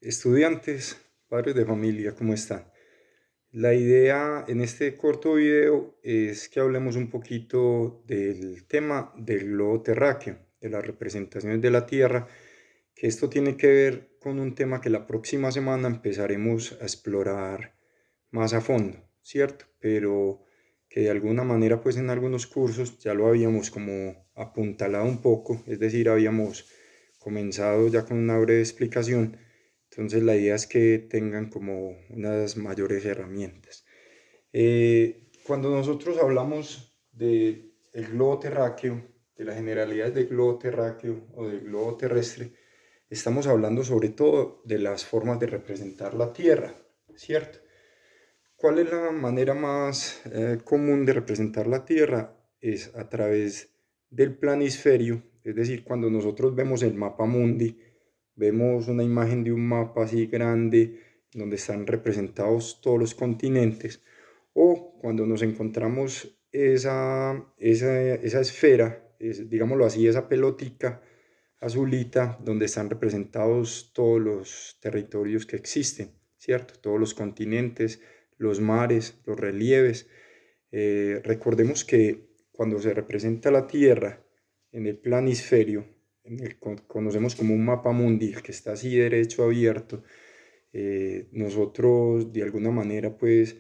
Estudiantes, padres de familia, ¿cómo están? La idea en este corto video es que hablemos un poquito del tema del globo terráqueo, de las representaciones de la Tierra, que esto tiene que ver con un tema que la próxima semana empezaremos a explorar más a fondo, ¿cierto? Pero que de alguna manera, pues en algunos cursos ya lo habíamos como apuntalado un poco, es decir, habíamos comenzado ya con una breve explicación. Entonces la idea es que tengan como unas mayores herramientas. Cuando nosotros hablamos del globo terráqueo, de las generalidades del globo terráqueo o del globo terrestre, estamos hablando sobre todo de las formas de representar la Tierra, ¿cierto? ¿Cuál es la manera más común de representar la Tierra? Es a través del planisferio, es decir, cuando nosotros vemos el mapa mundi, vemos una imagen de un mapa así grande donde están representados todos los continentes, o cuando nos encontramos esa esfera, digámoslo así, esa pelotica azulita donde están representados todos los territorios que existen, ¿cierto? Todos los continentes, los mares, los relieves. Recordemos que cuando se representa la Tierra en el planisferio, en el que conocemos como un mapa mundial que está así derecho abierto, nosotros de alguna manera pues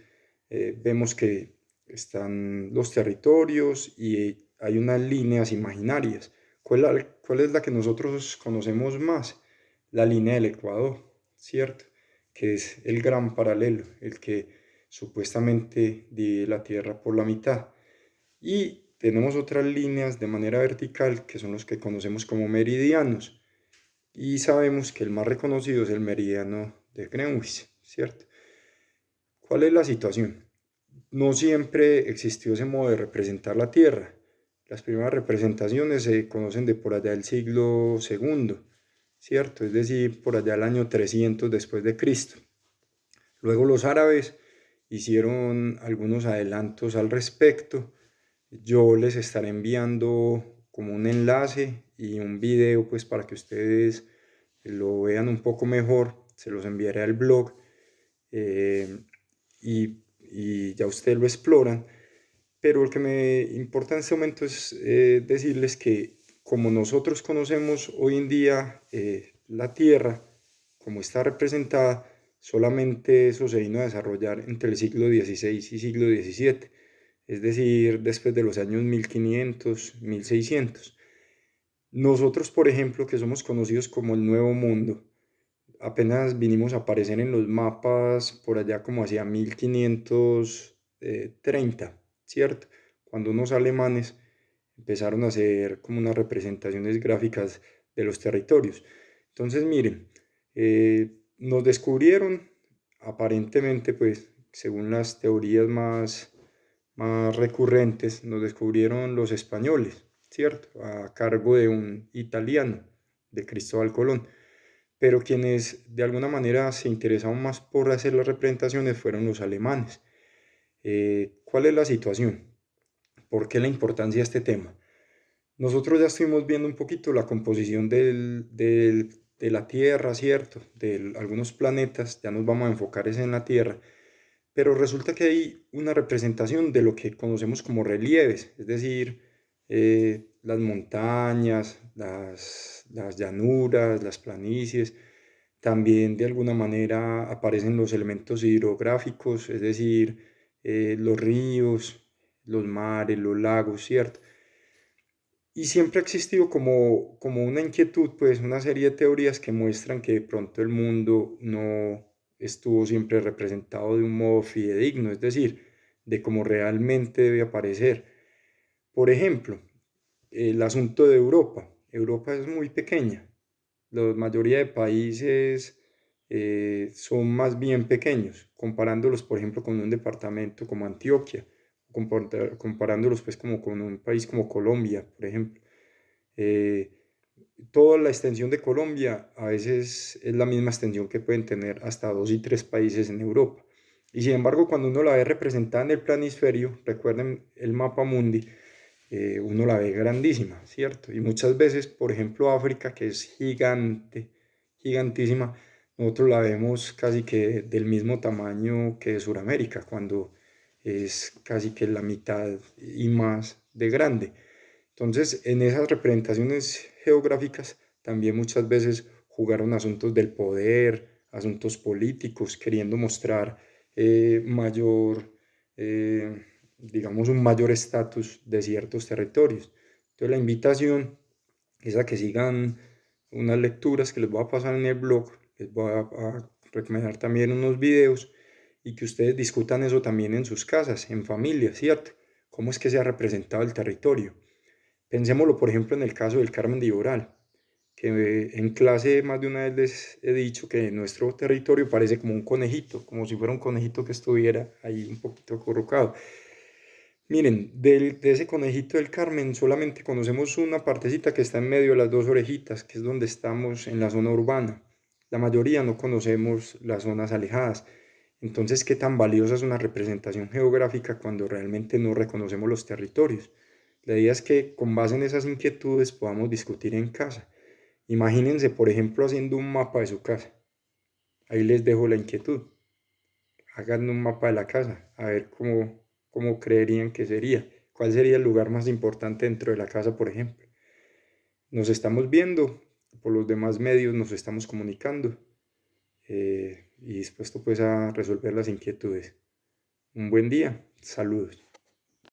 vemos que están los territorios y hay unas líneas imaginarias. ¿Cuál es la que nosotros conocemos más? La línea del Ecuador, ¿cierto? Que es el gran paralelo, el que supuestamente divide la Tierra por la mitad. Y tenemos otras líneas de manera vertical que son los que conocemos como meridianos. Y sabemos que el más reconocido es el meridiano de Greenwich, ¿cierto? ¿Cuál es la situación? No siempre existió ese modo de representar la Tierra. Las primeras representaciones se conocen de por allá del siglo segundo, ¿cierto? Es decir, por allá el año 300 después de Cristo. Luego los árabes hicieron algunos adelantos al respecto. Yo les estaré enviando como un enlace y un video pues para que ustedes lo vean un poco mejor. Se los enviaré al blog eh, y ya ustedes lo exploran. Pero lo que me importa en este momento es decirles que como nosotros conocemos hoy en día la Tierra, como está representada, solamente eso se vino a desarrollar entre el siglo XVI y siglo XVII, es decir, después de los años 1500, 1600. Nosotros, por ejemplo, que somos conocidos como el Nuevo Mundo, apenas vinimos a aparecer en los mapas por allá como hacia 1530, ¿cierto? Cuando unos alemanes empezaron a hacer como unas representaciones gráficas de los territorios. Entonces, miren, nos descubrieron, aparentemente, pues, según las teorías más recurrentes, nos descubrieron los españoles, ¿cierto? A cargo de un italiano, de Cristóbal Colón. Pero quienes de alguna manera se interesaron más por hacer las representaciones fueron los alemanes. ¿Cuál es la situación? ¿Por qué la importancia de este tema? Nosotros ya estuvimos viendo un poquito la composición de la Tierra, ¿cierto? De algunos planetas, ya nos vamos a enfocar en la Tierra, pero resulta que hay una representación de lo que conocemos como relieves, es decir, las montañas, las llanuras, las planicies. También de alguna manera aparecen los elementos hidrográficos, es decir, los ríos, los mares, los lagos, ¿cierto? Y siempre ha existido como una inquietud, pues una serie de teorías que muestran que de pronto el mundo no estuvo siempre representado de un modo fidedigno, es decir, de cómo realmente debe aparecer. Por ejemplo, el asunto de Europa. Europa es muy pequeña. La mayoría de países son más bien pequeños, comparándolos, por ejemplo, con un departamento como Antioquia, comparándolos pues como con un país como Colombia, por ejemplo. Eh, Toda la extensión de Colombia a veces es la misma extensión que pueden tener hasta dos y tres países en Europa. Y sin embargo, cuando uno la ve representada en el planisferio, recuerden el mapa mundi, uno la ve grandísima, ¿cierto? Y muchas veces, por ejemplo, África, que es gigante, gigantísima, nosotros la vemos casi que del mismo tamaño que Sudamérica, cuando es casi que la mitad y más de grande. Entonces, en esas representaciones geográficas también muchas veces jugaron asuntos del poder, asuntos políticos, queriendo mostrar mayor, digamos, un mayor estatus de ciertos territorios. Entonces, la invitación es a que sigan unas lecturas que les voy a pasar en el blog, les voy a recomendar también unos videos y que ustedes discutan eso también en sus casas, en familia, ¿cierto? ¿Cómo es que se ha representado el territorio? Pensémoslo, por ejemplo, en el caso del Carmen de Iboral, que en clase más de una vez les he dicho que nuestro territorio parece como un conejito, como si fuera un conejito que estuviera ahí un poquito acurrucado. Miren, de ese conejito del Carmen solamente conocemos una partecita que está en medio de las dos orejitas, que es donde estamos en la zona urbana. La mayoría no conocemos las zonas alejadas. Entonces, ¿qué tan valiosa es una representación geográfica cuando realmente no reconocemos los territorios? La idea es que con base en esas inquietudes podamos discutir en casa. Imagínense, por ejemplo, haciendo un mapa de su casa. Ahí les dejo la inquietud. Hagan un mapa de la casa, a ver cómo creerían que sería. ¿Cuál sería el lugar más importante dentro de la casa, por ejemplo? Nos estamos viendo, por los demás medios nos estamos comunicando y dispuesto pues a resolver las inquietudes. Un buen día, saludos.